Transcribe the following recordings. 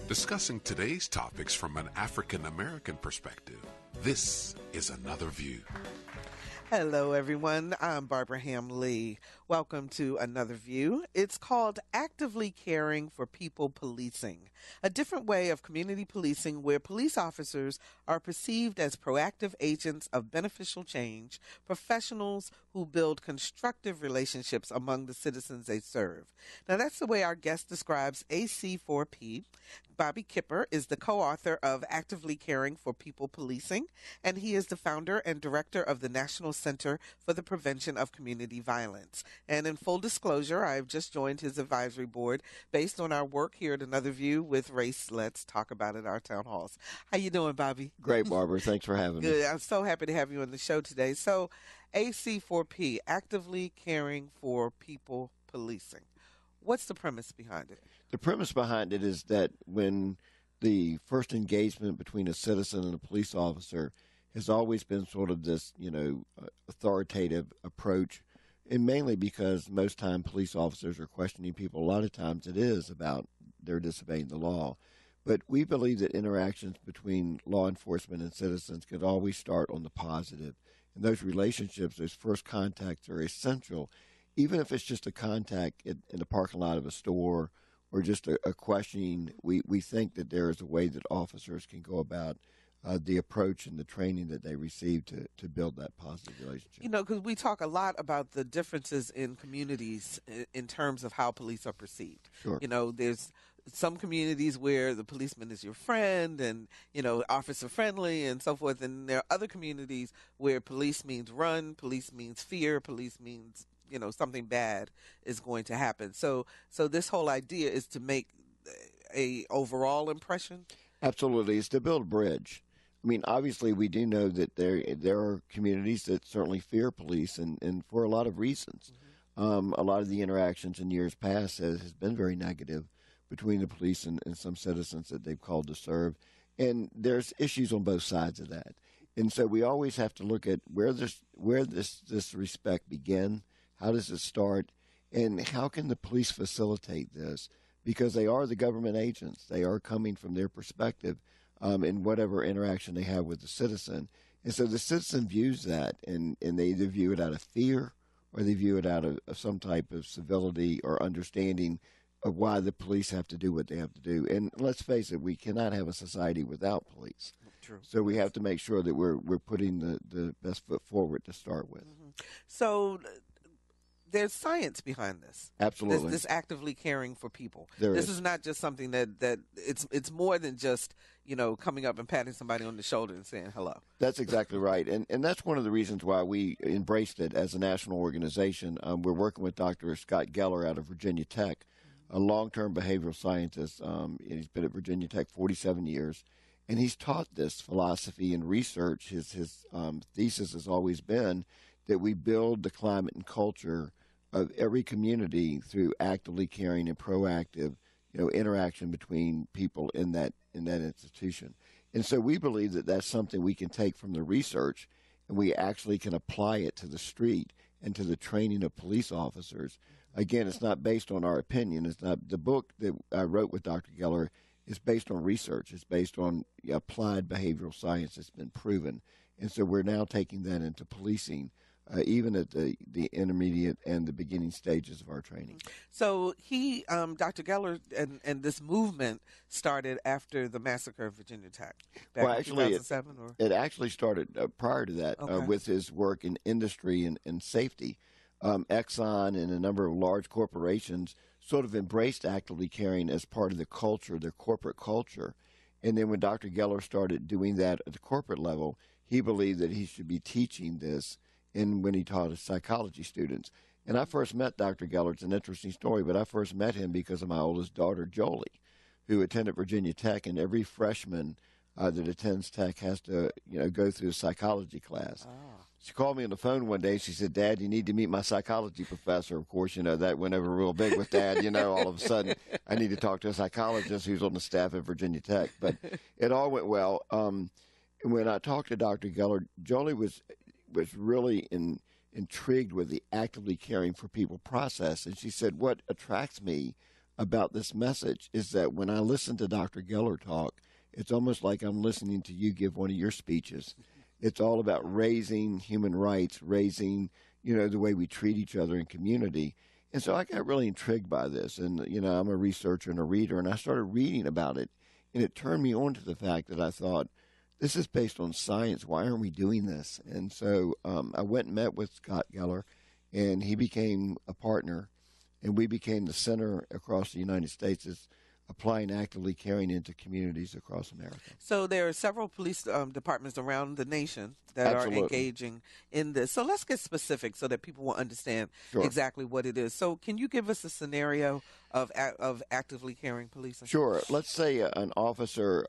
Discussing today's topics from an African American perspective, this is Another View. Hello, everyone. I'm Barbara Ham-Lee. Welcome to Another View. It's called Actively Caring for People Policing, a different way of community policing where police officers are perceived as proactive agents of beneficial change, professionals who build constructive relationships among the citizens they serve. Now, that's the way our guest describes AC4P. Bobby Kipper is the co-author of Actively Caring for People Policing, and he is the founder and director of the National Center for the Prevention of Community Violence. And in full disclosure, I've just joined his advisory board based on our work here at Another View with Race Let's Talk About It, our town halls. How you doing, Bobby? Great, Barbara. Thanks for having me. Good. I'm so happy to have you on the show today. So, AC4P, Actively Caring for People Policing. What's the premise behind it? The premise behind it is that when the first engagement between a citizen and a police officer has always been sort of this, authoritative approach, and mainly because most time police officers are questioning people. A lot of times it is about their disobeying the law. But we believe that interactions between law enforcement and citizens could always start on the positive. And those relationships, those first contacts are essential, even if it's just a contact in the parking lot of a store or just a questioning. We think that there is a way that officers can go about the approach and the training that they receive to build that positive relationship. Because we talk a lot about the differences in communities in terms of how police are perceived. Sure. There's some communities where the policeman is your friend and, officer friendly and so forth. And there are other communities where police means run, police means fear, police means, something bad is going to happen. So this whole idea is to make a overall impression? Absolutely. It's to build a bridge. I mean, obviously, we do know that there are communities that certainly fear police, and for a lot of reasons. Mm-hmm. A lot of the interactions in years past has been very negative between the police and some citizens that they've called to serve. And there's issues on both sides of that. And so we always have to look at where this respect begin, how does it start, and how can the police facilitate this? Because they are the government agents. They are coming from their perspective in whatever interaction they have with the citizen. And so the citizen views that, and they either view it out of fear or they view it out of some type of civility or understanding of why the police have to do what they have to do. And let's face it, we cannot have a society without police. True. So we have to make sure that we're putting the best foot forward to start with. Mm-hmm. So there's science behind this. Absolutely. This actively caring for people. This is not just something that it's more than just, coming up and patting somebody on the shoulder and saying hello. That's exactly right. And that's one of the reasons why we embraced it as a national organization. We're working with Dr. Scott Geller out of Virginia Tech, a long-term behavioral scientist. He's been at Virginia Tech 47 years. And he's taught this philosophy and research. His thesis has always been that we build the climate and culture of every community through actively caring and proactive, interaction between people in that institution. And so we believe that that's something we can take from the research, and we actually can apply it to the street and to the training of police officers. Again, it's not based on our opinion. It's not the book that I wrote with Dr. Geller is based on research. It's based on applied behavioral science that's been proven. And so we're now taking that into policing, even at the intermediate and the beginning stages of our training. So he, Dr. Geller, and this movement started after the massacre of Virginia Tech back in 2007? It actually started prior to that. Okay. With his work in industry and safety. Exxon and a number of large corporations sort of embraced actively caring as part of the culture, their corporate culture. And then when Dr. Geller started doing that at the corporate level, he believed that he should be teaching this when he taught his psychology students. And I first met Dr. Geller. It's an interesting story, but I first met him because of my oldest daughter, Jolie, who attended Virginia Tech, and every freshman that attends Tech has to, go through a psychology class. Ah. She called me on the phone one day. She said, "Dad, you need to meet my psychology professor." Of course, that went over real big with Dad. All of a sudden, I need to talk to a psychologist who's on the staff at Virginia Tech. But it all went well. When I talked to Dr. Geller, Jolie was really intrigued with the actively caring for people process. And she said, what attracts me about this message is that when I listen to Dr. Geller talk, it's almost like I'm listening to you give one of your speeches. It's all about raising human rights, raising, the way we treat each other in community. And so I got really intrigued by this. And, I'm a researcher and a reader, and I started reading about it. And it turned me on to the fact that I thought, this is based on science. Why aren't we doing this? And so I went and met with Scott Geller, and he became a partner. And we became the center across the United States is applying actively caring into communities across America. So there are several police departments around the nation that Absolutely. are engaging in this. So let's get specific so that people will understand Sure. exactly what it is. So can you give us a scenario of actively caring policing? Sure. Let's say an officer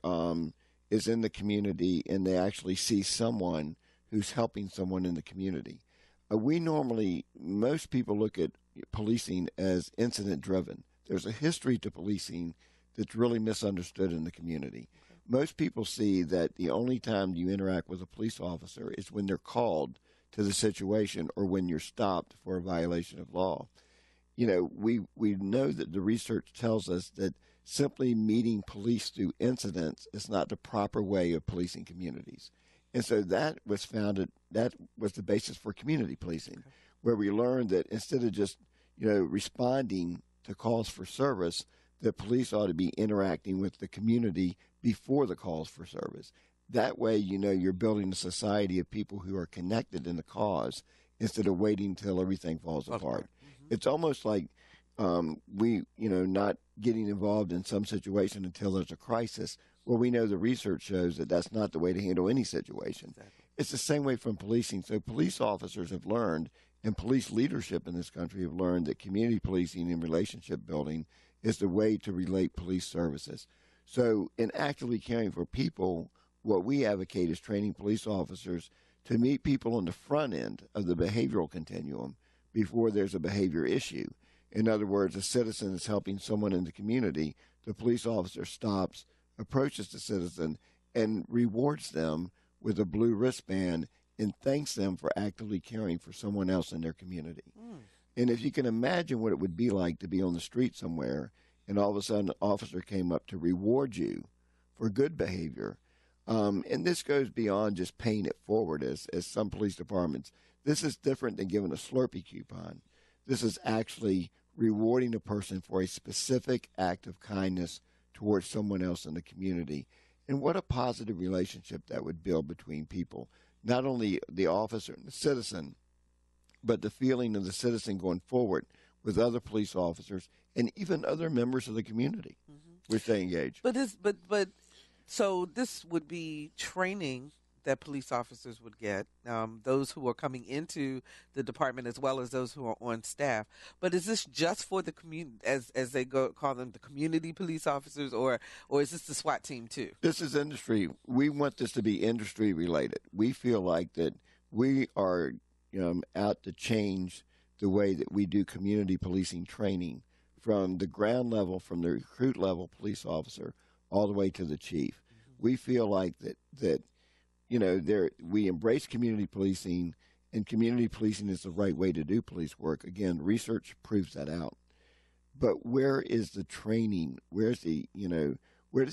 is in the community and they actually see someone who's helping someone in the community. Most people look at policing as incident driven. There's a history to policing that's really misunderstood in the community. Okay. Most people see that the only time you interact with a police officer is when they're called to the situation or when you're stopped for a violation of law. We know that the research tells us that simply meeting police through incidents is not the proper way of policing communities. And so that was the basis for community policing, okay, where we learned that instead of just, responding to calls for service, that police ought to be interacting with the community before the calls for service. That way, you're building a society of people who are connected in the cause instead of waiting until everything falls apart. Mm-hmm. It's almost like not getting involved in some situation until there's a crisis. Well, we know the research shows that that's not the way to handle any situation. Exactly. It's the same way from policing. So police officers have learned, and police leadership in this country have learned that community policing and relationship building is the way to relate police services. So in actively caring for people, what we advocate is training police officers to meet people on the front end of the behavioral continuum before there's a behavior issue. In other words, a citizen is helping someone in the community. The police officer stops, approaches the citizen, and rewards them with a blue wristband and thanks them for actively caring for someone else in their community. Mm. And if you can imagine what it would be like to be on the street somewhere and all of a sudden an officer came up to reward you for good behavior, and this goes beyond just paying it forward as some police departments. This is different than giving a Slurpee coupon. This is actually rewarding a person for a specific act of kindness towards someone else in the community. And what a positive relationship that would build between people. Not only the officer and the citizen, but the feeling of the citizen going forward with other police officers and even other members of the community, mm-hmm, which they engage. So this would be training that police officers would get, those who are coming into the department as well as those who are on staff. But is this just for the community, as they call them, the community police officers, or is this the SWAT team too? This is industry. We want this to be industry related. We feel like that we are out to change the way that we do community policing training from the ground level, from the recruit level police officer all the way to the chief. Mm-hmm. We feel like that we embrace community policing, and community policing is the right way to do police work. Again, research proves that out. But where is the training? Where does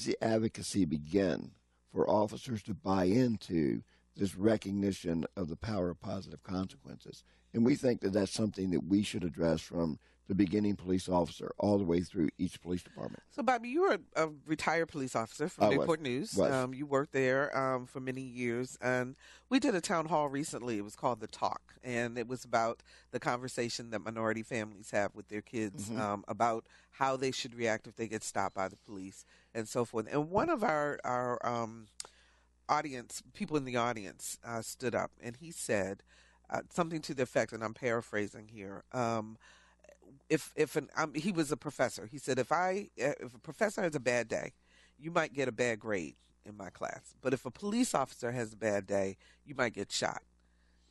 the advocacy begin for officers to buy into this recognition of the power of positive consequences? And we think that that's something that we should address from the beginning police officer all the way through each police department. So, Bobby, you were a retired police officer from Newport News. You worked there for many years. And we did a town hall recently. It was called The Talk. And it was about the conversation that minority families have with their kids, mm-hmm, about how they should react if they get stopped by the police and so forth. And one of our audience, people in the audience, stood up and he said something to the effect, and I'm paraphrasing here, he was a professor. He said, if a professor has a bad day, you might get a bad grade in my class. But if a police officer has a bad day, you might get shot.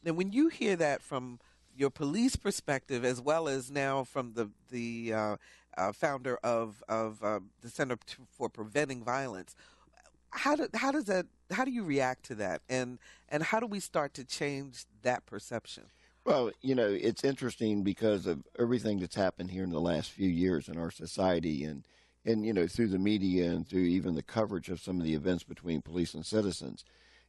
Now, when you hear that from your police perspective, as well as now from the founder of the Center for Preventing Violence, how do you react to that, and how do we start to change that perception? Well, it's interesting because of everything that's happened here in the last few years in our society and through the media and through even the coverage of some of the events between police and citizens.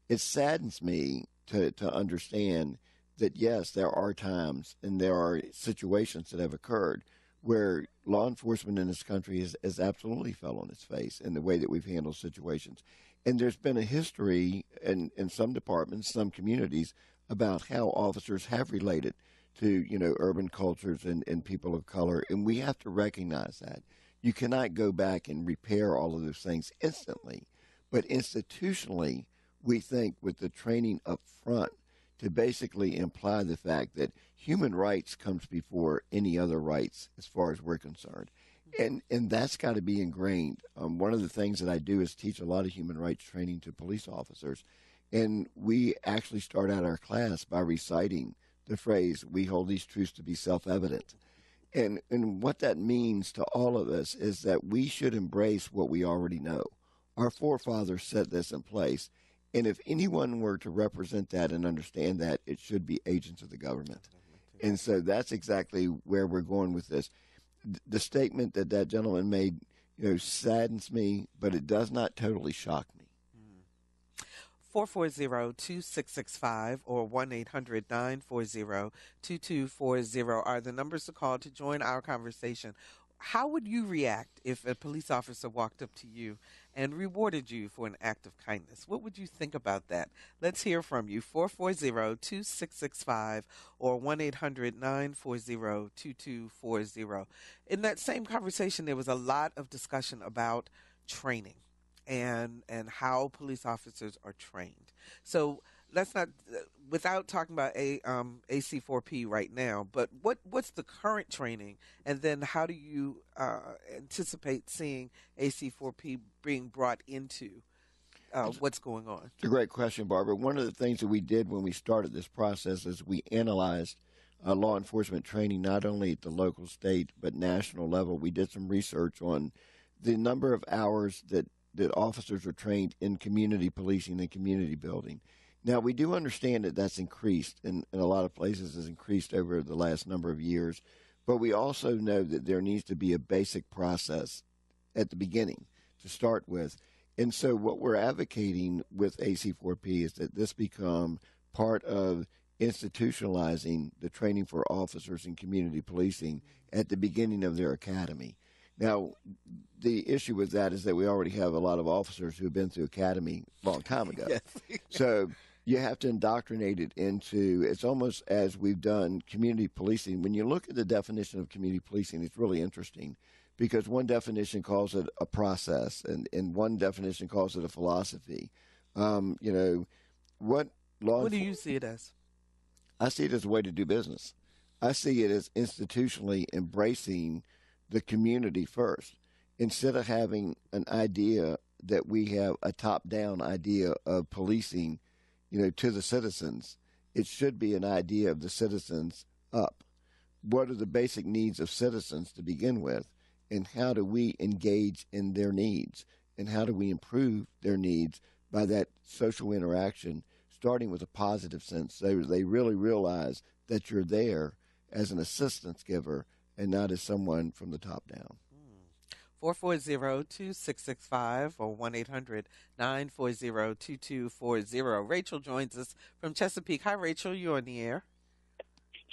It saddens me to understand that, yes, there are times and there are situations that have occurred where law enforcement in this country has absolutely fell on its face in the way that we've handled situations. And there's been a history in some departments, some communities, about how officers have related to, urban cultures and people of color. And we have to recognize that. You cannot go back and repair all of those things instantly. But institutionally, we think with the training up front to basically imply the fact that human rights comes before any other rights as far as we're concerned. And that's got to be ingrained. One of the things that I do is teach a lot of human rights training to police officers. And we actually start out our class by reciting the phrase, "We hold these truths to be self-evident." And what that means to all of us is that we should embrace what we already know. Our forefathers set this in place. And if anyone were to represent that and understand that, it should be agents of the government. And so that's exactly where we're going with this. The statement that gentleman made, saddens me, but it does not totally shock me. 440-2665 or 1-800-940-2240 are the numbers to call to join our conversation. How would you react if a police officer walked up to you and rewarded you for an act of kindness? What would you think about that? Let's hear from you. 440-2665 or 1-800-940-2240. In that same conversation, there was a lot of discussion about training and how police officers are trained. So let's not, without talking about AC4P right now, but what's the current training, and then how do you anticipate seeing AC4P being brought into what's going on? It's a great question, Barbara. One of the things that we did when we started this process is we analyzed law enforcement training not only at the local, state, but national level. We did some research on the number of hours that officers are trained in community policing and community building. Now, we do understand that that's increased, and in a lot of places has increased over the last number of years, but we also know that there needs to be a basic process at the beginning to start with. And so what we're advocating with AC4P is that this become part of institutionalizing the training for officers in community policing at the beginning of their academy. Now, the issue with that is that we already have a lot of officers who have been through academy a long time ago. Yes. So you have to indoctrinate it into, it's almost as we've done community policing. When you look at the definition of community policing, it's really interesting because one definition calls it a process and one definition calls it a philosophy. What do you see it as? I see it as a way to do business. I see it as institutionally embracing the community first. Instead of having an idea that we have a top-down idea of policing, to the citizens, it should be an idea of the citizens up. What are the basic needs of citizens to begin with, and how do we engage in their needs, and how do we improve their needs by that social interaction, starting with a positive sense, so they really realize that you're there as an assistance giver and not as someone from the top down. 440-2665 or 1-800-940-2240. Rachel joins us from Chesapeake. Hi, Rachel. You're on the air.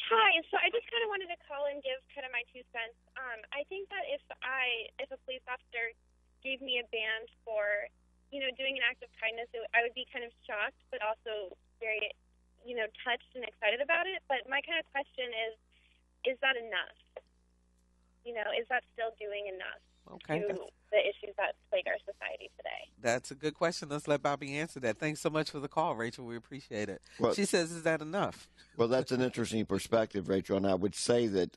Hi. So I just kind of wanted to call and give kind of my 2 cents. I think that if a police officer gave me a band for, doing an act of kindness, I would be kind of shocked, but also very, touched and excited about it. But my kind of question is that enough? Is that still doing enough to the issues that plague our society today? That's a good question. Let's let Bobby answer that. Thanks so much for the call, Rachel. We appreciate it. Well, she says, is that enough? Well, that's an interesting perspective, Rachel, and I would say that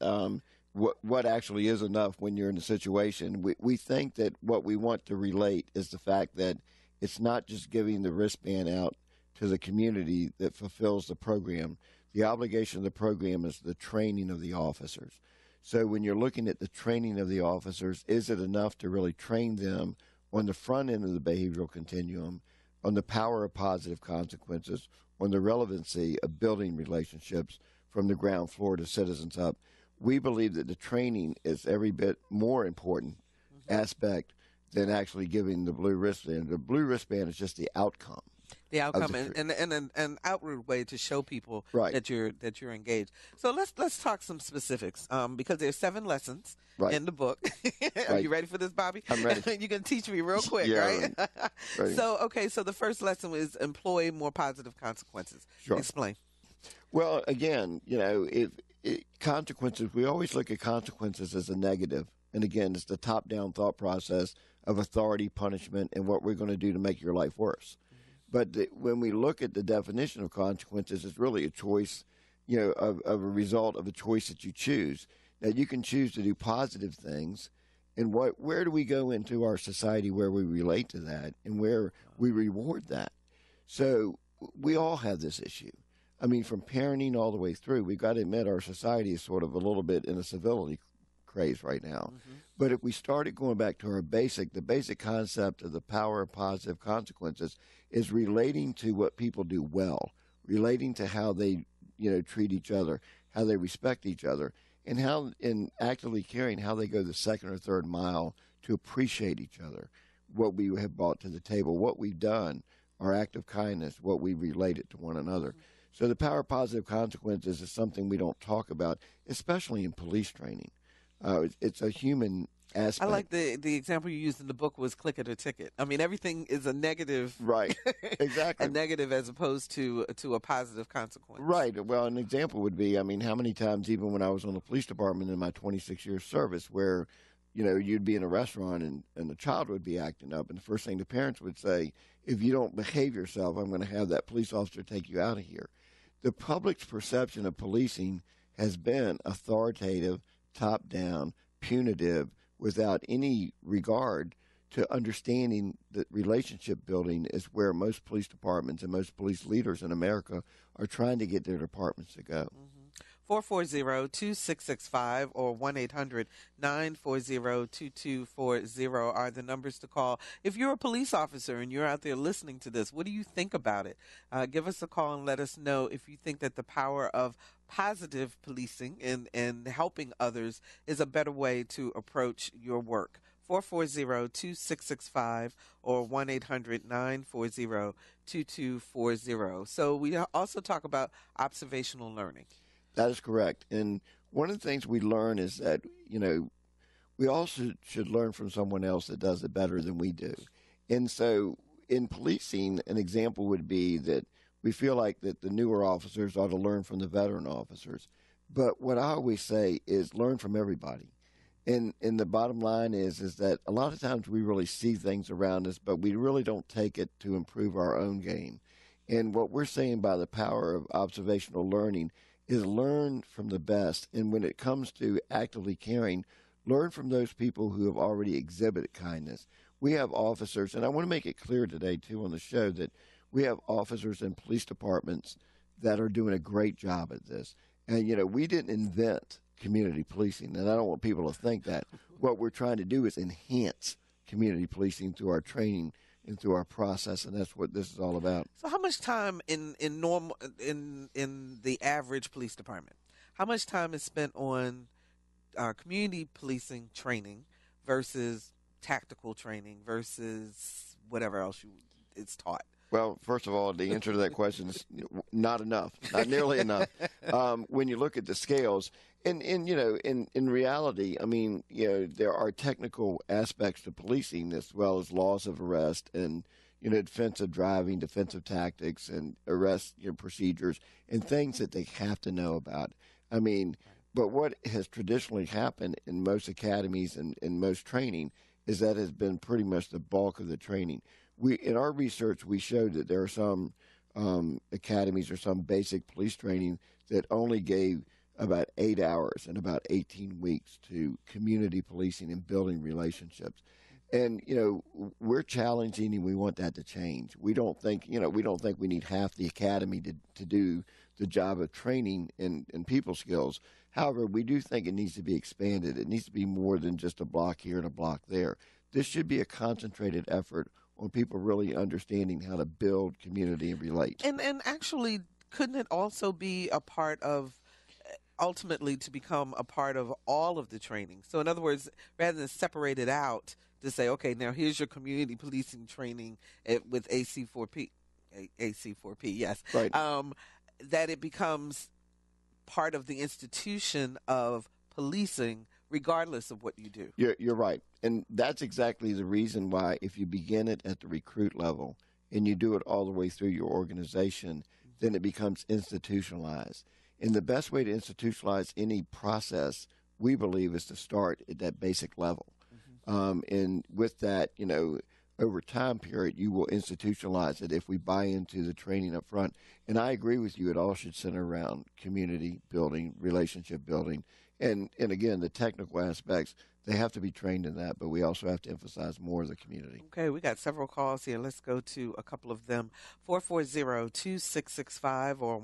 what actually is enough when you're in a situation, we think that what we want to relate is the fact that it's not just giving the wristband out to the community that fulfills the program. The obligation of the program is the training of the officers. So when you're looking at the training of the officers, is it enough to really train them on the front end of the behavioral continuum, on the power of positive consequences, on the relevancy of building relationships from the ground floor to citizens up. We believe that the training is every bit more important aspect than actually giving the blue wristband. The blue wristband is just the outcome. The outcome and an outward way to show people Right. that you're engaged. So let's talk some specifics because there's 7 lessons in the book. Are you ready for this, Bobby? I'm ready. You can teach me real quick, Yeah, right? ready. So the first lesson is employ more positive consequences. Sure. Explain. Well, again, consequences, we always look at consequences as a negative. And again, it's the top-down thought process of authority, punishment, and what we're going to do to make your life worse. But when we look at the definition of consequences, it's really a choice, of a result of a choice that you choose. Now, you can choose to do positive things, and where do we go into our society where we relate to that and where we reward that? So we all have this issue. I mean, from parenting all the way through, we've got to admit our society is sort of a little bit in a civility craze right now. But if we started going back to the basic concept of the power of positive consequences is relating to what people do well, relating to how they, treat each other, how they respect each other, and how, in actively caring, how they go the second or third mile to appreciate each other, what we have brought to the table, what we've done, our act of kindness, what we related to one another. So the power of positive consequences is something we don't talk about, especially in police training. It's a human aspect. I like the example you used in the book was click it or ticket. I mean, everything is a negative. Right, exactly. A negative as opposed to a positive consequence. Right. Well, an example would be, how many times, even when I was on the police department in my 26 years service, where, you'd be in a restaurant and the child would be acting up, and the first thing the parents would say, if you don't behave yourself, I'm going to have that police officer take you out of here. The public's perception of policing has been authoritative, top-down, punitive, without any regard to understanding that relationship building is where most police departments and most police leaders in America are trying to get their departments to go. 440-2665 or 1-800-940-2240 are the numbers to call. If you're a police officer and you're out there listening to this, what do you think about it? Give us a call and let us know if you think that the power of positive policing and helping others is a better way to approach your work. 440-2665 or 1-800-940-2240. So we also talk about observational learning. That is correct. And one of the things we learn is that, we also should learn from someone else that does it better than we do. And so in policing, an example would be that we feel like that the newer officers ought to learn from the veteran officers. But what I always say is learn from everybody. And the bottom line is that a lot of times we really see things around us, but we really don't take it to improve our own game. And what we're saying by the power of observational learning is learn from the best. And when it comes to actively caring, learn from those people who have already exhibited kindness. We have officers, and I want to make it clear today, too, on the show that we have officers in police departments that are doing a great job at this. And, we didn't invent community policing, and I don't want people to think that. What we're trying to do is enhance community policing through our training and through our process, and that's what this is all about. So how much time in the average police department, how much time is spent on community policing training versus tactical training versus whatever else it's taught? Well, first of all, the answer to that question is not enough, not nearly enough. When you look at the scales, and in reality, there are technical aspects to policing as well as laws of arrest and, defensive driving, defensive tactics, and arrest procedures and things that they have to know about. But what has traditionally happened in most academies and in most training is that has been pretty much the bulk of the training. In our research, we showed that there are some academies or some basic police training that only gave about 8 hours and about 18 weeks to community policing and building relationships. And, we're challenging and we want that to change. We don't think we need half the academy to do the job of training in people skills. However, we do think it needs to be expanded. It needs to be more than just a block here and a block there. This should be a concentrated effort on people really understanding how to build community and relate. And actually, couldn't it also be a part of ultimately to become a part of all of the training. So in other words, rather than separate it out to say, okay, now here's your community policing training with AC4P, AC4P, yes, Right. that it becomes part of the institution of policing regardless of what you do. You're right. And that's exactly the reason why if you begin it at the recruit level and you do it all the way through your organization, then it becomes institutionalized. And the best way to institutionalize any process, we believe, is to start at that basic level. And with that, over time period, you will institutionalize it if we buy into the training up front. And I agree with you, it all should center around community building, relationship building. And again, the technical aspects, they have to be trained in that, but we also have to emphasize more of the community. Okay, we got several calls here. Let's go to a couple of them. 440-2665 or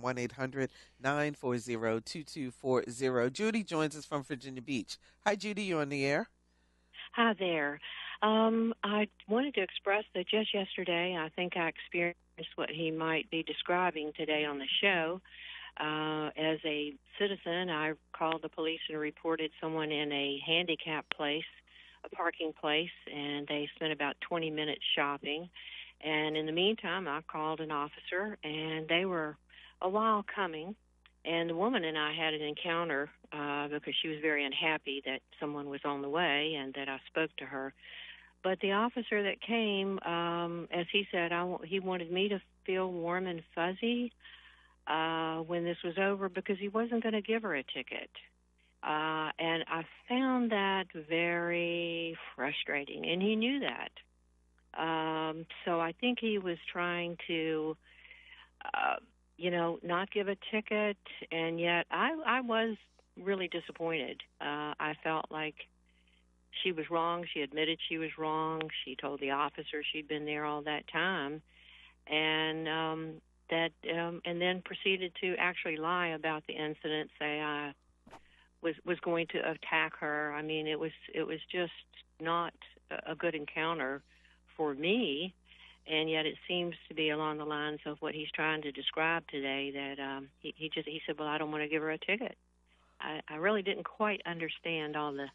1-800-940-2240. Judy joins us from Virginia Beach. Hi, Judy, you're on the air. Hi there. I wanted to express that just yesterday, I think I experienced what he might be describing today on the show. As a citizen, I called the police and reported someone in a handicap place, a parking place, and they spent about 20 minutes shopping. And in the meantime, I called an officer, and they were a while coming. And the woman and I had an encounter because she was very unhappy that someone was on the way and that I spoke to her. But the officer that came, as he said, he wanted me to feel warm and fuzzy when this was over because he wasn't going to give her a ticket. And I found that very frustrating, and he knew that. So I think he was trying to, not give a ticket, and yet I was really disappointed. I felt like she was wrong. She admitted she was wrong. She told the officer she'd been there all that time, and then proceeded to actually lie about the incident, say I was going to attack her. I mean, it was just not a good encounter for me, and yet it seems to be along the lines of what he's trying to describe today, that he said, well, I don't want to give her a ticket. I really didn't quite understand all the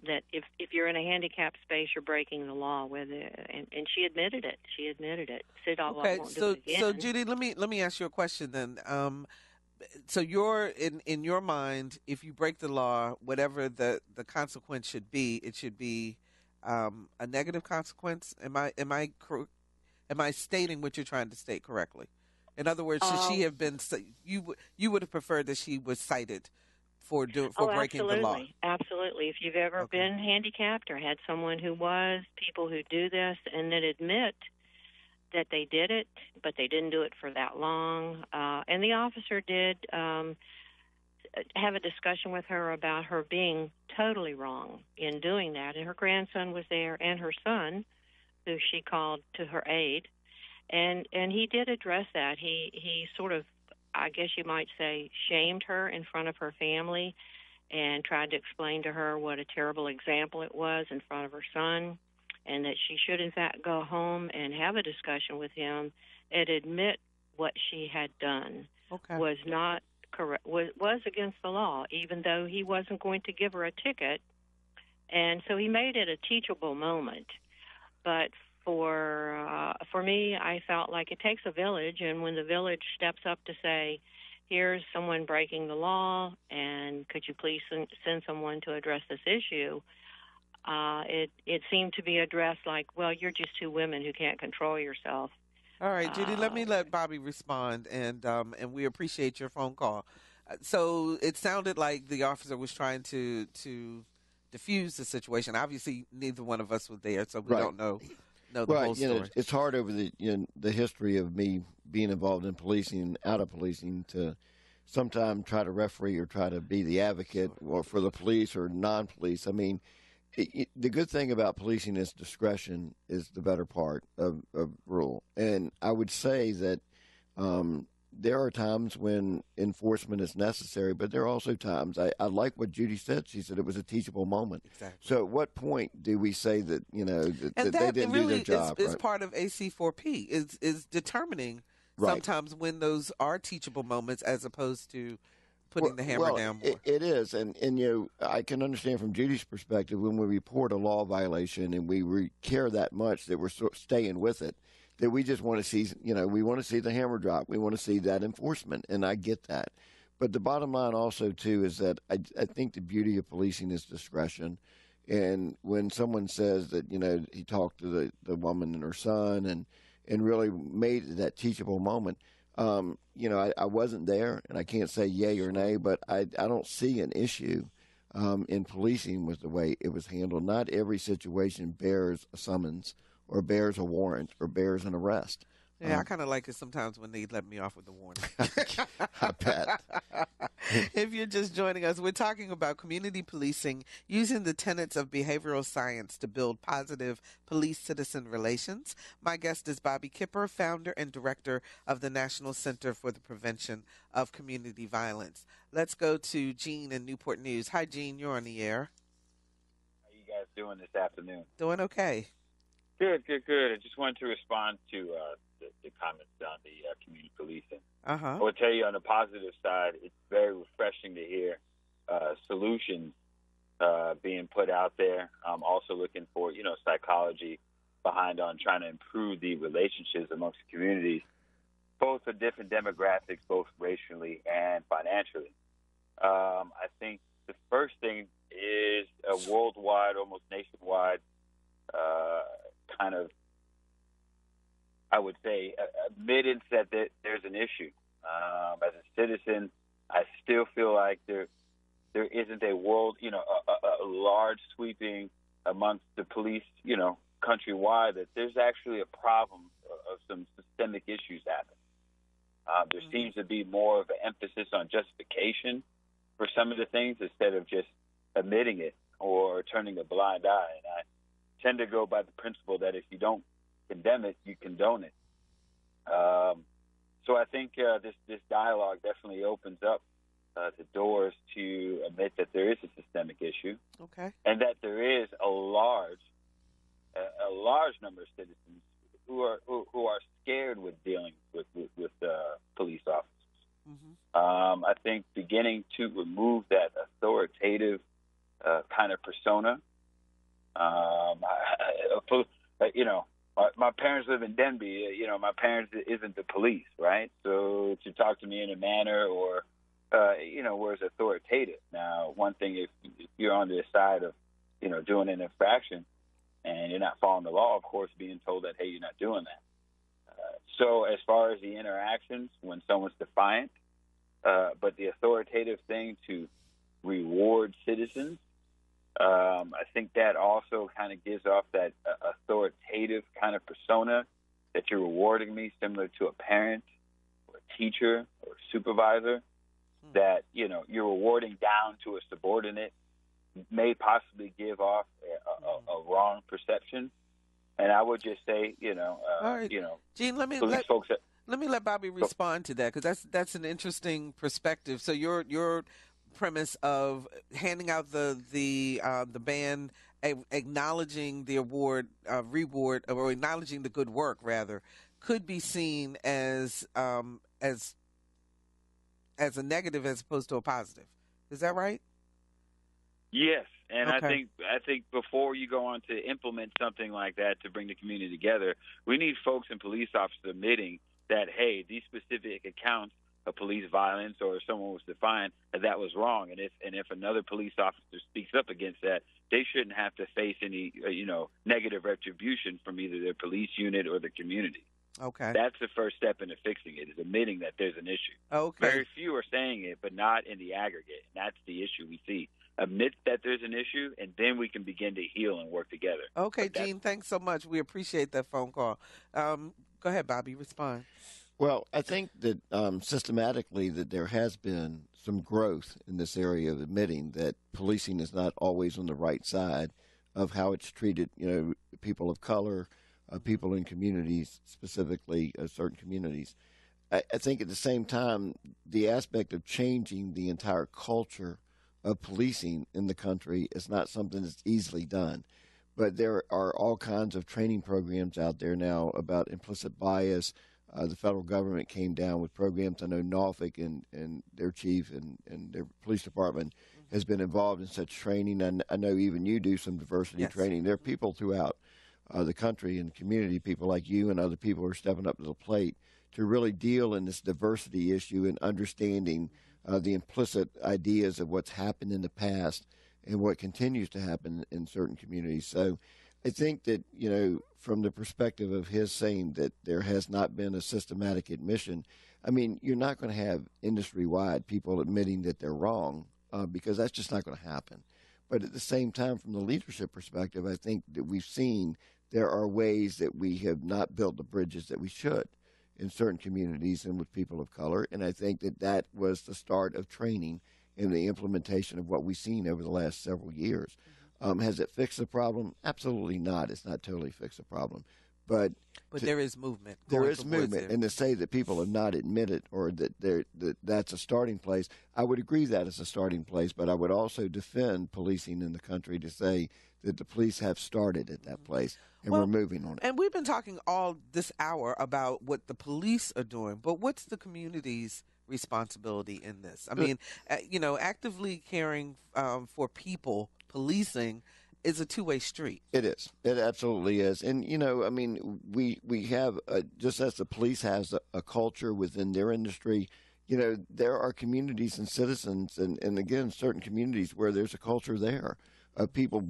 that if you're in a handicapped space, you're breaking the law. And she admitted it. Said, "Oh, well, I won't do it again." So Judy, let me ask you a question then. So you're in your mind, if you break the law, whatever the consequence should be, it should be a negative consequence. Am I stating what you're trying to state correctly? In other words, should she have been? You would have preferred that she was cited for breaking the law. Absolutely. If you've ever been handicapped or had someone who was, people who do this and then admit that they did it, but they didn't do it for that long. And the officer did have a discussion with her about her being totally wrong in doing that. And her grandson was there and her son, who she called to her aid. And he did address that. He sort of, I guess you might say, shamed her in front of her family and tried to explain to her what a terrible example it was in front of her son, and that she should, in fact, go home and have a discussion with him and admit what she had done was not correct, was against the law, even though he wasn't going to give her a ticket. And so he made it a teachable moment. But for me, I felt like it takes a village, and when the village steps up to say, here's someone breaking the law, and could you please send someone to address this issue, it seemed to be addressed like, well, you're just two women who can't control yourself. All right, Judy, let me let Bobby respond, and we appreciate your phone call. So it sounded like the officer was trying to diffuse the situation. Obviously, neither one of us was there, so we don't know the whole story. It's hard over the history of me being involved in policing and out of policing to sometimes try to referee or try to be the advocate or for the police or non-police. I mean, the good thing about policing is discretion is the better part of rule. And I would say that there are times when enforcement is necessary, but there are also times, I like what Judy said. She said it was a teachable moment. Exactly. So at what point do we say that, that they didn't really do their job? Is part of AC4P, is determining sometimes when those are teachable moments as opposed to putting the hammer down more. It is. And, I can understand from Judy's perspective when we report a law violation and we care that much that we're staying with it, that we just want to see, we want to see the hammer drop. We want to see that enforcement, and I get that. But the bottom line also, too, is that I think the beauty of policing is discretion. And when someone says that, he talked to the woman and her son and really made that teachable moment, I wasn't there, and I can't say yay or nay, but I don't see an issue in policing with the way it was handled. Not every situation bears a summons or bears a warrant or bears an arrest. Yeah, I kind of like it sometimes when they let me off with a warning. I bet. If you're just joining us, we're talking about community policing using the tenets of behavioral science to build positive police-citizen relations. My guest is Bobby Kipper, founder and director of the National Center for the Prevention of Community Violence. Let's go to Gene in Newport News. Hi, Gene. You're on the air. How you guys doing this afternoon? Doing okay. Good. I just wanted to respond to the comments on the community policing. I will tell you on the positive side, it's very refreshing to hear solutions being put out there. I'm also looking for, psychology behind on trying to improve the relationships amongst the communities, both for different demographics, both racially and financially. I think the first thing is a worldwide, almost nationwide kind of, I would say, admittance that there's an issue. As a citizen, I still feel like there isn't a world, a large sweeping amongst the police, countrywide, that there's actually a problem of some systemic issues happening. There seems to be more of an emphasis on justification for some of the things instead of just admitting it or turning a blind eye. And I tend to go by the principle that if you don't condemn it, you condone it. So I think this dialogue definitely opens up the doors to admit that there is a systemic issue, and that there is a large number of citizens who are scared with dealing with police officers. I think beginning to remove that authoritative kind of persona. My parents live in Denby. My parents isn't the police, right? So to talk to me in a manner or, where it's authoritative. Now, one thing, if you're on the side of, doing an infraction and you're not following the law, of course, being told that, hey, you're not doing that. So as far as the interactions, when someone's defiant, but the authoritative thing to reward citizens, I think that also kind of gives off that authoritative kind of persona that you're rewarding me, similar to a parent or a teacher or a supervisor, that, you're rewarding down to a subordinate may possibly give off a wrong perception. And I would just say, all right. Gene, let me let Bobby respond to that, because that's an interesting perspective. So your premise of handing out the band, acknowledging the reward, or acknowledging the good work rather, could be seen as a negative as opposed to a positive. Is that right? Yes, and okay. I think before you go on to implement something like that to bring the community together, we need folks and police officers admitting that, hey, these specific accounts of police violence, or if someone was defiant, that was wrong. And if another police officer speaks up against that, they shouldn't have to face any negative retribution from either their police unit or the community. Okay. That's the first step into fixing it, is admitting that there's an issue. Okay. Very few are saying it, but not in the aggregate. And that's the issue we see. Admit that there's an issue, and then we can begin to heal and work together. Okay, Gene, thanks so much. We appreciate that phone call. Go ahead, Bobby, respond. Well, I think that systematically that there has been some growth in this area of admitting that policing is not always on the right side of how it's treated, people of color, people in communities, specifically certain communities. I think at the same time, the aspect of changing the entire culture of policing in the country is not something that's easily done. But there are all kinds of training programs out there now about implicit bias, the federal government came down with programs. I know Norfolk and their chief and their police department has been involved in such training. And I know even you do some diversity training. There are people throughout the country and community, people like you and other people who are stepping up to the plate to really deal in this diversity issue and understanding the implicit ideas of what's happened in the past and what continues to happen in certain communities. So I think that, from the perspective of his saying that there has not been a systematic admission, I mean, you're not going to have industry-wide people admitting that they're wrong because that's just not going to happen. But at the same time, from the leadership perspective, I think that we've seen there are ways that we have not built the bridges that we should in certain communities and with people of color. And I think that was the start of training and the implementation of what we've seen over the last several years. Has it fixed the problem? Absolutely not. It's not totally fixed the problem. But there is movement. There is movement. And to say that people have not admitted or that that's a starting place, I would agree that is a starting place, but I would also defend policing in the country to say that the police have started at that place and we're moving on it. And we've been talking all this hour about what the police are doing, but what's the community's responsibility in this? I mean, actively caring for people, policing is a two-way street. It is. It absolutely is. And, we have, just as the police has a culture within their industry, there are communities and citizens and again, certain communities where there's a culture there of people,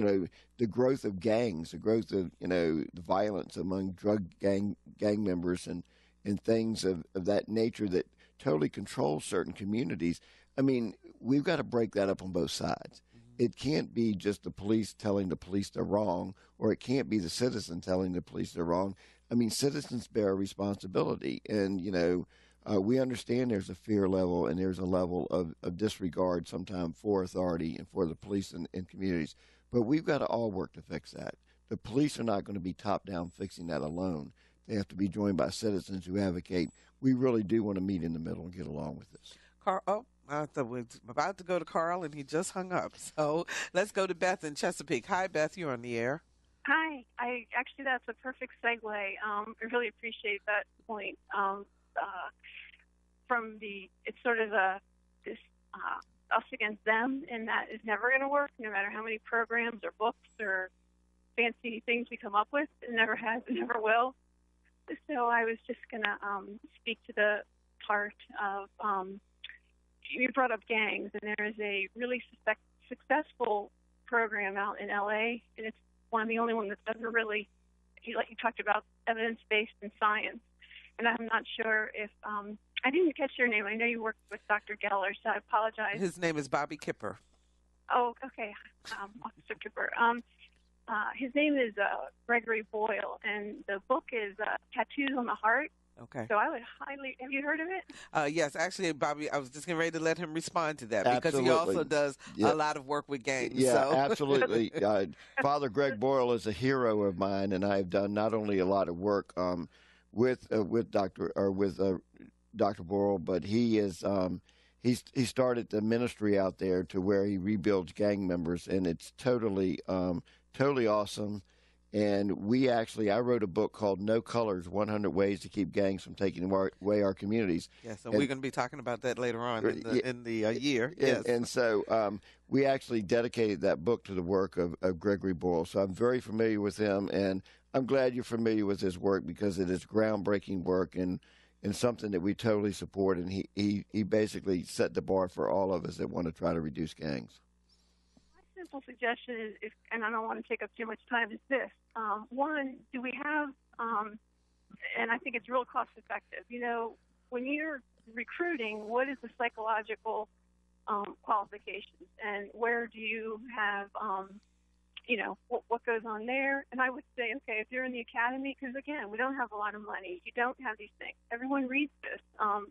the growth of gangs, the growth of, the violence among drug gang members and things of that nature that totally controls certain communities. I mean, we've got to break that up on both sides. It can't be just the police telling the police they're wrong, or it can't be the citizen telling the police they're wrong. I mean, citizens bear a responsibility. And, we understand there's a fear level and there's a level of disregard sometimes for authority and for the police and communities. But we've got to all work to fix that. The police are not going to be top-down fixing that alone. They have to be joined by citizens who advocate. We really do want to meet in the middle and get along with this. Carl, I thought we were about to go to Carl, and he just hung up. So let's go to Beth in Chesapeake. Hi, Beth. You're on the air. Hi. That's a perfect segue. I really appreciate that point. It's sort of this us against them, and that is never going to work, no matter how many programs or books or fancy things we come up with. It never has, it never will. So I was just going to speak to the part of you brought up gangs, and there is a really successful program out in L.A., and it's one of the only ones that's ever really, like you talked about, evidence-based and science. And I'm not sure if I didn't catch your name. I know you worked with Dr. Geller, so I apologize. His name is Bobby Kipper. Oh, okay, Officer Kipper. His name is Gregory Boyle, and the book is Tattoos on the Heart. Okay. So I would highly, have you heard of it? Yes, actually, Bobby, I was just getting ready to let him respond to that Absolutely. because he also does a lot of work with gangs. Yeah, so. Absolutely. Father Greg Boyle is a hero of mine, and I've done not only a lot of work with Dr. Boyle, but he is he started the ministry out there to where he rebuilds gang members, and it's totally awesome. And I wrote a book called No Colors, 100 Ways to Keep Gangs from Taking Away Our Communities. Yes, and we're going to be talking about that later on in the year. Yes. And so we actually dedicated that book to the work of Gregory Boyle. So I'm very familiar with him, and I'm glad you're familiar with his work because it is groundbreaking work and something that we totally support. And he basically set the bar for all of us that want to try to reduce gangs. My simple suggestion is, and I don't want to take up too much time, is this. One, do we have, and I think it's real cost effective, when you're recruiting, what is the psychological qualifications and where do you have, what goes on there? And I would say, okay, if you're in the academy, because again, we don't have a lot of money, you don't have these things. Everyone reads this.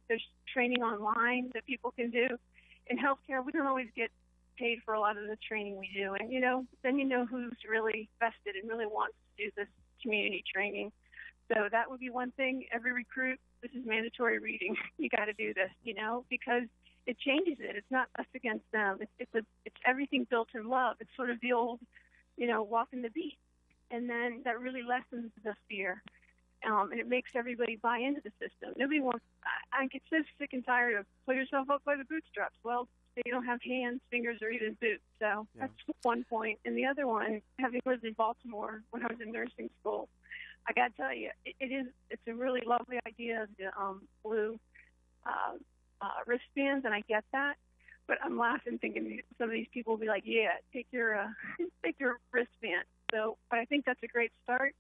There's training online that people can do. In healthcare, we don't always get paid for a lot of the training we do. And, then who's really vested and really wants to do this community training. So that would be one thing. Every recruit, this is mandatory reading. You got to do this, because it changes it. It's not us against them. It's everything built in love. It's sort of the old, walking the beat. And then that really lessens the fear. and it makes everybody buy into the system. Nobody wants. I get so sick and tired of pull yourself up by the bootstraps. Well, they don't have hands, fingers, or even boots. So that's one point. And the other one, having lived in Baltimore when I was in nursing school, I got to tell you, it's a really lovely idea, the blue wristbands, and I get that. But I'm laughing, thinking some of these people will be like, "Yeah, take your wristband." So, but I think that's a great start.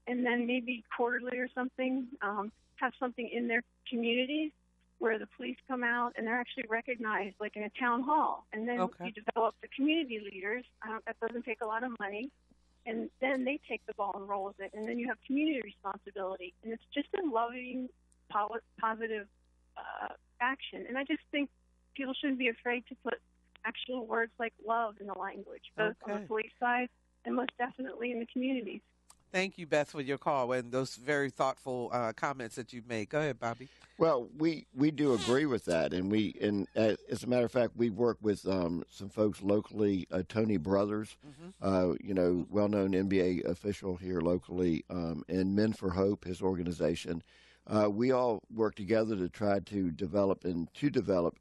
And then maybe quarterly or something, have something in their communities where the police come out and they're actually recognized, like in a town hall. And then you develop the community leaders. That doesn't take a lot of money. And then they take the ball and roll with it. And then you have community responsibility. And it's just a loving, positive action. And I just think people shouldn't be afraid to put actual words like love in the language, both on the police side and most definitely in the communities. Thank you, Beth, for your call and those very thoughtful comments that you've made. Go ahead, Bobby. Well, we do agree with that, and as a matter of fact, we work with some folks locally. Tony Brothers, well-known NBA official here locally, and Men for Hope, his organization. We all work together to try to develop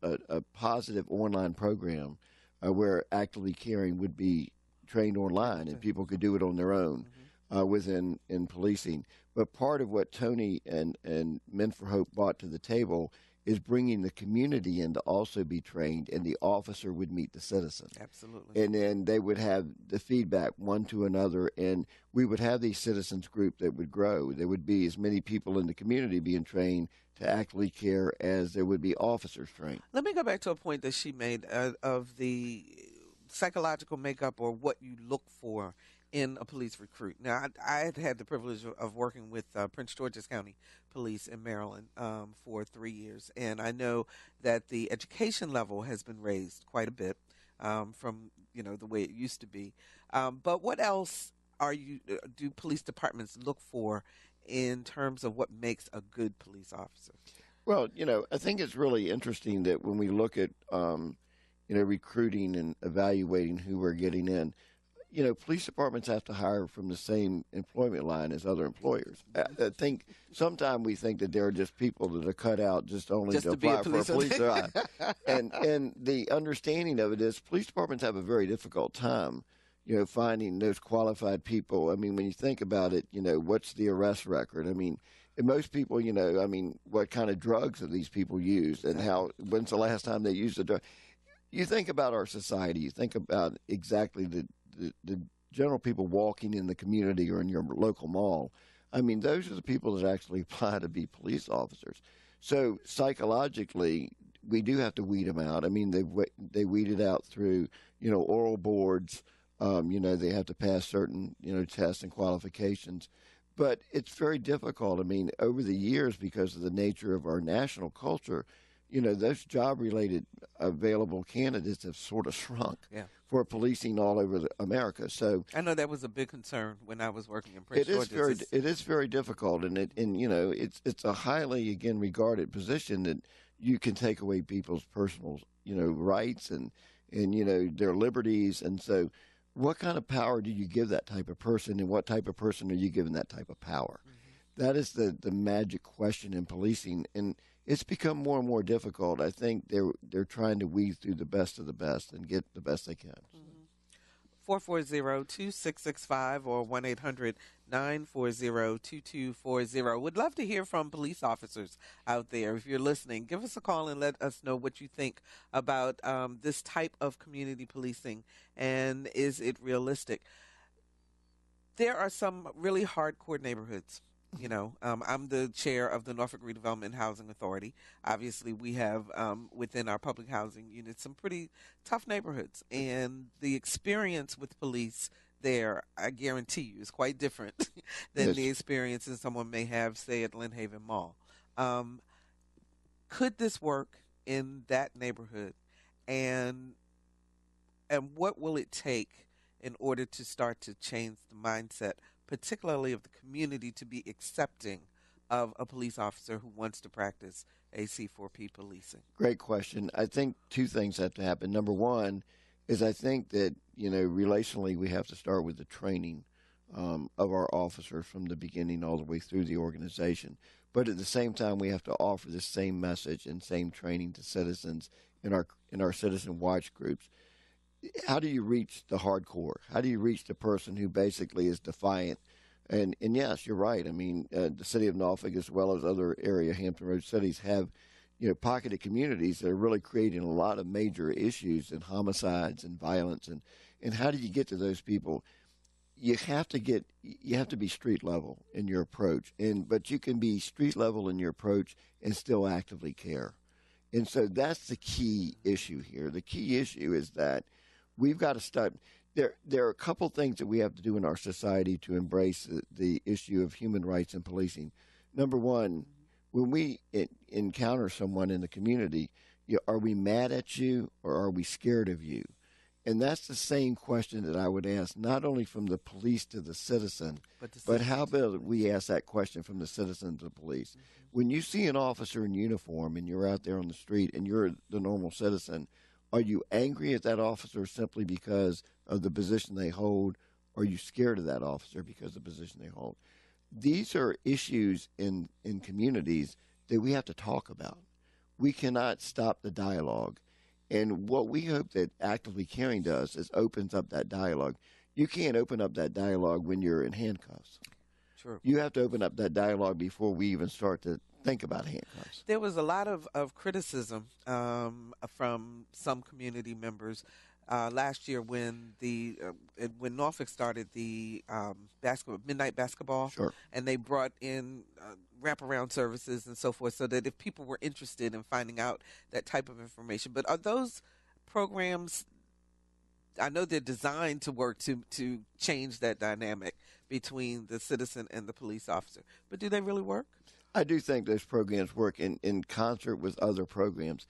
a positive online program where Actively Caring would be trained online and people could do it on their own within policing. But part of what Tony and Men for Hope brought to the table is bringing the community in to also be trained, and the officer would meet the citizen. Absolutely. And then they would have the feedback one to another, and we would have these citizens group that would grow. There would be as many people in the community being trained to actively care as there would be officers trained. Let me go back to a point that she made of the psychological makeup or what you look for in a police recruit. Now, I had the privilege of working with Prince George's County Police in Maryland for 3 years, and I know that the education level has been raised quite a bit from the way it used to be. But what else do police departments look for in terms of what makes a good police officer? Well, I think it's really interesting that when we look at recruiting and evaluating who we're getting in, police departments have to hire from the same employment line as other employers. I think sometimes we think that there are just people that are cut out just only to apply for a police job. And the understanding of it is police departments have a very difficult time, finding those qualified people. I mean, when you think about it, what's the arrest record? I mean, and most people, what kind of drugs have these people used, and when's the last time they used a drug? You think about our society, you think about exactly the general people walking in the community or in your local mall. I mean, those are the people that actually apply to be police officers. So psychologically, we do have to weed them out. I mean, they weed it out through, oral boards. They have to pass certain, tests and qualifications. But it's very difficult. I mean, over the years, because of the nature of our national culture, those job-related available candidates have sort of shrunk for policing all over America. So I know that was a big concern when I was working in Prince George's. It is very difficult, and it's a highly regarded position that you can take away people's personal rights and their liberties, and so what kind of power do you give that type of person, and what type of person are you giving that type of power? Mm-hmm. That is the magic question in policing, and it's become more and more difficult. I think they're trying to weed through the best of the best and get the best they can. 440-2665 or 1-800-940-2240. Would love to hear from police officers out there. If you're listening, give us a call and let us know what you think about this type of community policing, and is it realistic? There are some really hardcore neighborhoods. I'm the chair of the Norfolk Redevelopment and Housing Authority. Obviously, we have within our public housing unit some pretty tough neighborhoods, and the experience with police there, I guarantee you, is quite different than the experiences someone may have, say, at Lynn Haven Mall. Could this work in that neighborhood, and what will it take in order to start to change the mindset, particularly of the community, to be accepting of a police officer who wants to practice AC4P policing? Great question. I think two things have to happen. Number one is I think that, relationally we have to start with the training of our officers from the beginning all the way through the organization. But at the same time, we have to offer the same message and same training to citizens in our citizen watch groups. How do you reach the hardcore? How do you reach the person who basically is defiant? And yes, you're right. I mean, the city of Norfolk, as well as other area Hampton Roads cities, have pocketed communities that are really creating a lot of major issues and homicides and violence. And how do you get to those people? You have to be street level in your approach, but you can be street level in your approach and still actively care. And so that's the key issue here. The key issue is that we've got to start. There are a couple things that we have to do in our society to embrace the issue of human rights and policing. Number one, when we encounter someone in the community, are we mad at you or are we scared of you? And that's the same question that I would ask, not only from the police to the citizen, but how about we ask that question from the citizen to the police? Mm-hmm. When you see an officer in uniform and you're out there on the street and you're the normal citizen, are you angry at that officer simply because of the position they hold? Or are you scared of that officer because of the position they hold? These are issues in communities that we have to talk about. We cannot stop the dialogue. And what we hope that Actively Caring does is opens up that dialogue. You can't open up that dialogue when you're in handcuffs. Sure. You have to open up that dialogue before we even start to think about handcuffs. There was a lot of criticism from some community members last year when when Norfolk started the midnight basketball, sure, and they brought in wraparound services and so forth, so that if people were interested in finding out that type of information. But are those programs? I know they're designed to work to change that dynamic between the citizen and the police officer, but do they really work? I do think those programs work in concert with other programs.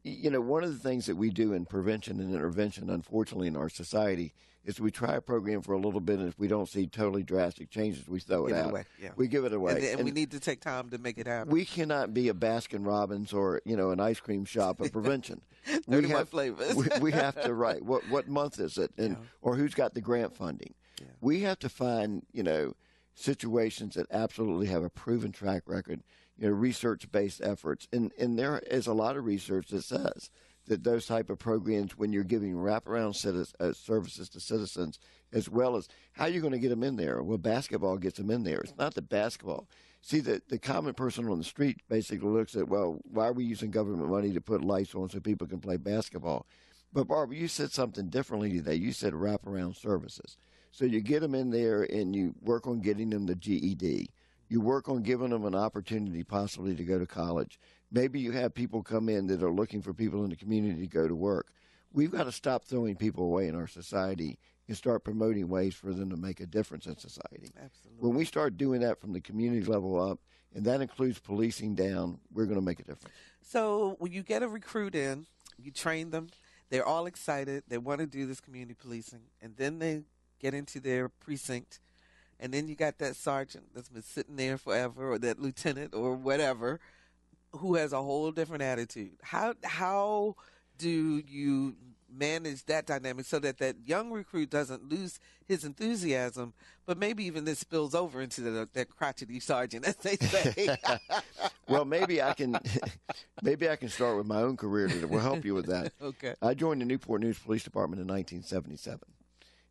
One of the things that we do in prevention and intervention, unfortunately, in our society, is we try a program for a little bit, and if we don't see totally drastic changes, we throw it out. Yeah. We give it away. And we need to take time to make it happen. We cannot be a Baskin-Robbins or, an ice cream shop of prevention. 31 flavors. we have to write. What month is it? Or who's got the grant funding? Yeah. We have to find, situations that absolutely have a proven track record, research-based efforts. And there is a lot of research that says that those type of programs, when you're giving wraparound services to citizens, as well as how you're going to get them in there. Well, basketball gets them in there. It's not the basketball. See, the common person on the street basically looks at, well, why are we using government money to put lights on so people can play basketball? But, Barbara, you said something differently today. You said wraparound services. So you get them in there and you work on getting them the GED. You work on giving them an opportunity possibly to go to college. Maybe you have people come in that are looking for people in the community to go to work. We've got to stop throwing people away in our society and start promoting ways for them to make a difference in society. Absolutely. When we start doing that from the community level up, and that includes policing down, we're going to make a difference. So when you get a recruit in, you train them, they're all excited, they want to do this community policing, and then they get into their precinct, and then you got that sergeant that's been sitting there forever, or that lieutenant or whatever, who has a whole different attitude. How do you manage that dynamic so that that young recruit doesn't lose his enthusiasm, but maybe even this spills over into that crotchety sergeant, as they say? Well, maybe I can start with my own career that will help you with that. Okay. I joined the Newport News Police Department in 1977.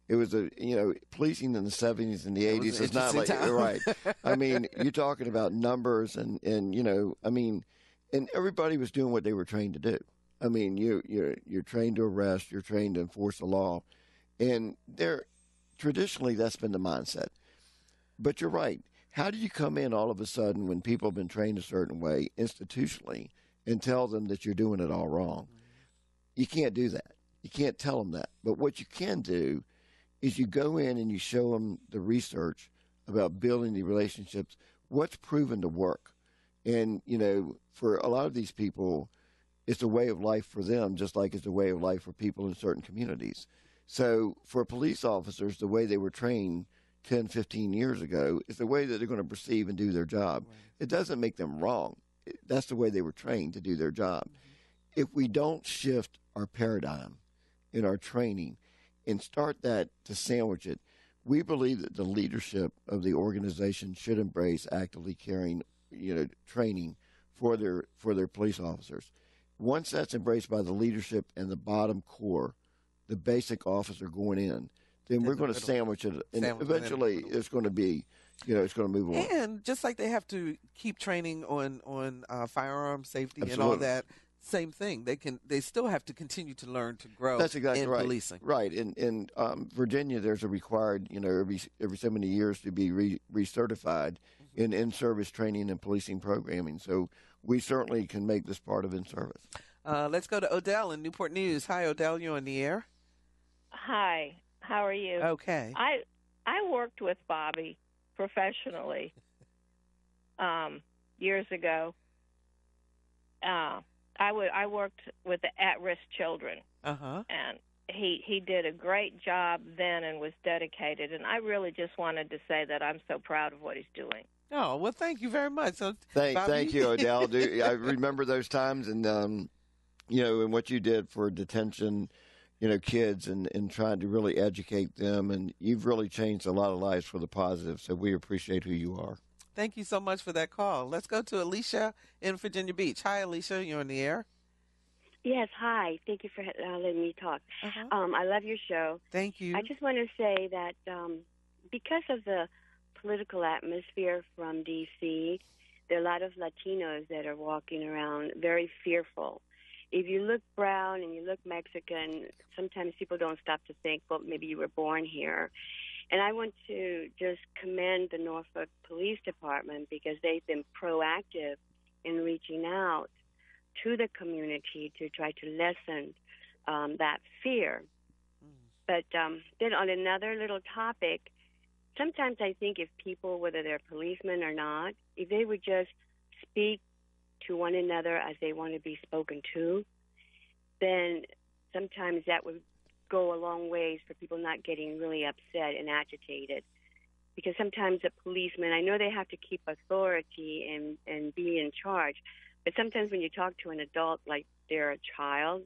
It was policing in the 70s and the 80s. It's not like time. Right. I mean, you're talking about numbers and everybody was doing what they were trained to do. I mean, you're trained to arrest, you're trained to enforce the law, and traditionally that's been the mindset. But you're right. How do you come in all of a sudden when people have been trained a certain way institutionally and tell them that you're doing it all wrong? You can't do that. You can't tell them that. But what you can do is you go in and you show them the research about building the relationships, what's proven to work. And, for a lot of these people, it's a way of life for them, just like it's a way of life for people in certain communities. So for police officers, the way they were trained 10, 15 years ago is the way that they're going to perceive and do their job. Right. It doesn't make them wrong. That's the way they were trained to do their job. Mm-hmm. If we don't shift our paradigm in our training and start that to sandwich it, we believe that the leadership of the organization should embrace actively caring, training for their police officers. Once that's embraced by the leadership and the bottom core, the basic officer going in, then we're going to sandwich it, and eventually it's going to be, it's going to move on. And just like they have to keep training on firearm safety Absolutely. and all that, same thing. They still have to continue to learn to grow. That's exactly in right. policing. Right. In Virginia, there's a required, every so many years to be recertified in in-service training and policing programming. So we certainly can make this part of in-service. Let's go to Odell in Newport News. Hi, Odell. You're on the air. Hi. How are you? Okay. I worked with Bobby professionally years ago. I worked with the at-risk children, and he did a great job then and was dedicated. And I really just wanted to say that I'm so proud of what he's doing. Oh, well, thank you very much. So, thank you, Odell. I remember those times, and and what you did for detention, kids, and trying to really educate them, and you've really changed a lot of lives for the positive. So we appreciate who you are. Thank you so much for that call. Let's go to Alicia in Virginia Beach. Hi, Alicia. You're on the air. Yes, hi. Thank you for letting me talk. I love your show. Thank you. I just want to say that because of the political atmosphere from D.C., there are a lot of Latinos that are walking around very fearful. If you look brown and you look Mexican, sometimes people don't stop to think, well, maybe you were born here. And I want to just commend the Norfolk Police Department because they've been proactive in reaching out to the community to try to lessen that fear. But then on another little topic, sometimes I think if people, whether they're policemen or not, if they would just speak to one another as they want to be spoken to, then sometimes that would go a long ways for people not getting really upset and agitated. Because sometimes a policeman, I know they have to keep authority and be in charge, but sometimes when you talk to an adult like they're a child,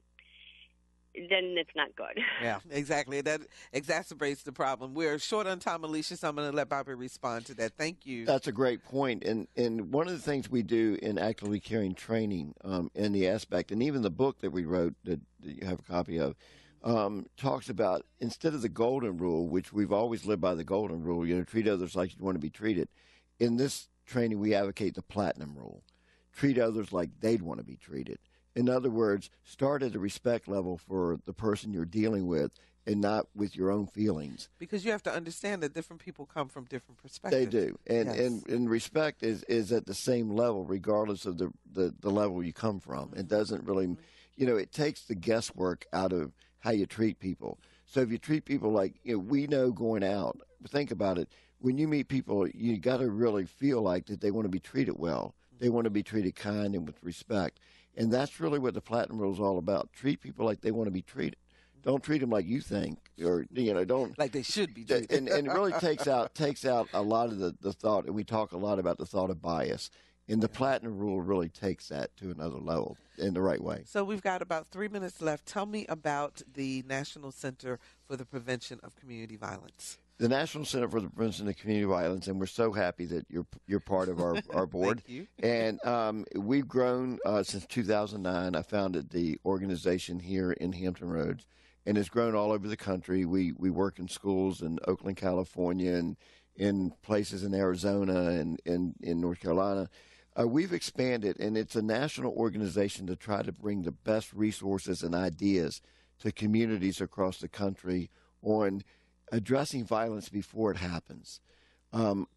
then it's not good. Yeah, exactly. That exacerbates the problem. We're short on time, Alicia, so I'm going to let Bobby respond to that. Thank you. That's a great point. And one of the things we do in actively caring training in the aspect, and even the book that we wrote that you have a copy of, talks about instead of the golden rule, which we've always lived by the golden rule, treat others like you want to be treated. In this training, we advocate the platinum rule. Treat others like they'd want to be treated. In other words, start at a respect level for the person you're dealing with and not with your own feelings. Because you have to understand that different people come from different perspectives. They do. And respect is at the same level regardless of the level you come from. It doesn't really, it takes the guesswork out of how you treat people. So if you treat people like, we know going out, think about it, when you meet people, you got to really feel like that they want to be treated well. They want to be treated kind and with respect. And that's really what the Platinum Rule is all about. Treat people like they want to be treated. Don't treat them like you think, or don't like they should be treated. And it really takes out a lot of the thought. And we talk a lot about the thought of bias. And the Platinum Rule really takes that to another level in the right way. So we've got about 3 minutes left. Tell me about the National Center for the Prevention of Community Violence. The National Center for the Prevention of Community Violence, and we're so happy that you're part of our board. Thank you. And we've grown since 2009. I founded the organization here in Hampton Roads, and it's grown all over the country. We work in schools in Oakland, California, and in places in Arizona and in North Carolina. We've expanded, and it's a national organization to try to bring the best resources and ideas to communities across the country on addressing violence before it happens.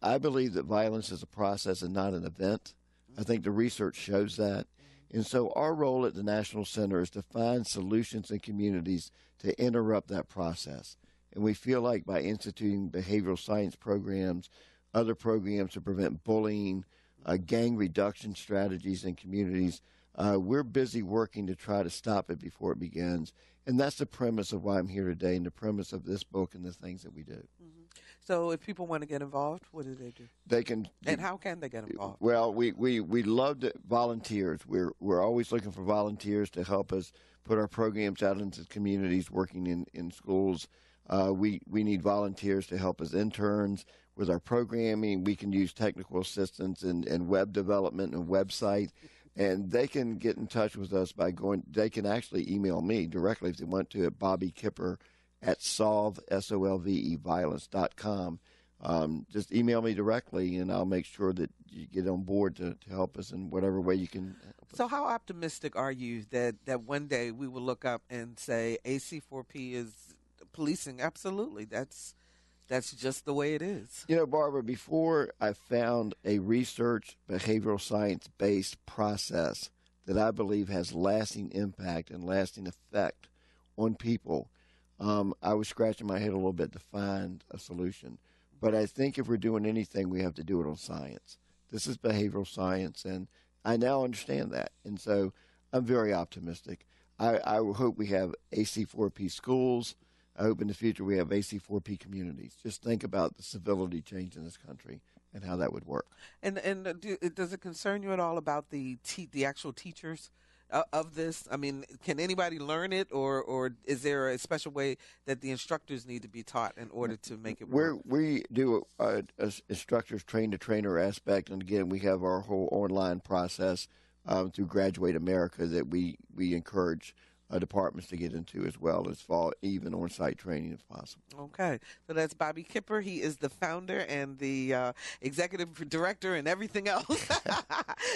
I believe that violence is a process and not an event. I think the research shows that. And so our role at the National Center is to find solutions in communities to interrupt that process. And we feel like by instituting behavioral science programs, other programs to prevent bullying, gang reduction strategies in communities, we're busy working to try to stop it before it begins. And that's the premise of why I'm here today and the premise of this book and the things that we do. Mm-hmm. So if people want to get involved, what do they do? They can. And how can they get involved? Well, we love volunteers. We're always looking for volunteers to help us put our programs out into communities, working in schools. We need volunteers to help as interns with our programming. We can use technical assistance and web development and website. And they can get in touch with us by they can actually email me directly if they want to at Bobby Kipper at solveviolence.com. Just email me directly, and I'll make sure that you get on board to help us in whatever way you can help us. So how optimistic are you that one day we will look up and say AC4P is policing? Absolutely. That's just the way it is. You know, Barbara, before I found a research, behavioral science-based process that I believe has lasting impact and lasting effect on people, I was scratching my head a little bit to find a solution. But I think if we're doing anything, we have to do it on science. This is behavioral science, and I now understand that. And so I'm very optimistic. I hope we have AC4P schools. I hope in the future we have AC4P communities. Just think about the civility change in this country and how that would work. And does it concern you at all about the actual teachers of this? I mean, can anybody learn it, or is there a special way that the instructors need to be taught in order to make it work? We do a instructors train-to-trainer aspect, and again, we have our whole online process through Graduate America that we encourage departments to get into as well as fall even on-site training if possible. Okay. So that's Bobby Kipper. He is the founder and the executive director and everything else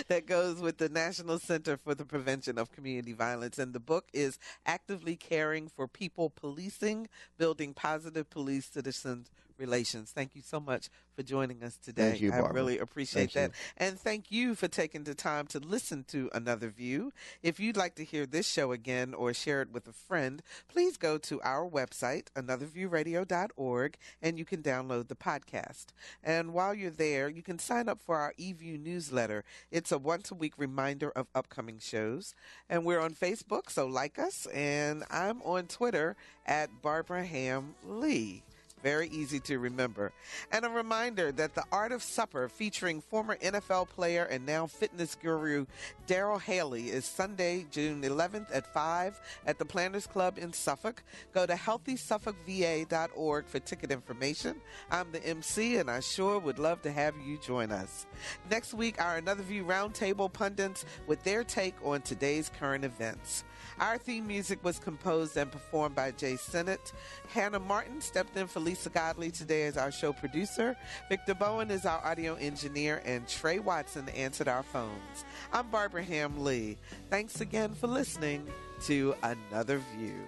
that goes with the National Center for the Prevention of Community Violence. And the book is Actively Caring for People Policing, Building Positive Police-Citizen Relations. Thank you so much for joining us today. Thank you, Barbara. I really appreciate that. And thank you for taking the time to listen to Another View. If you'd like to hear this show again or share it with a friend, please go to our website, anotherviewradio.org, and you can download the podcast. And while you're there, you can sign up for our eView newsletter. It's a once-a-week reminder of upcoming shows. And we're on Facebook, so like us. And I'm on Twitter at Barbara Ham Lee. Very easy to remember. And a reminder that The Art of Supper, featuring former NFL player and now fitness guru Daryl Haley, is Sunday, June 11th at 5 at the Planters Club in Suffolk. Go to healthysuffolkva.org for ticket information. I'm the MC, and I sure would love to have you join us. Next week, our Another View Roundtable pundits with their take on today's current events. Our theme music was composed and performed by Jay Sennett. Hannah Martin stepped in for Lisa Godley today as our show producer. Victor Bowen is our audio engineer, and Trey Watson answered our phones. I'm Barbara Ham Lee. Thanks again for listening to Another View.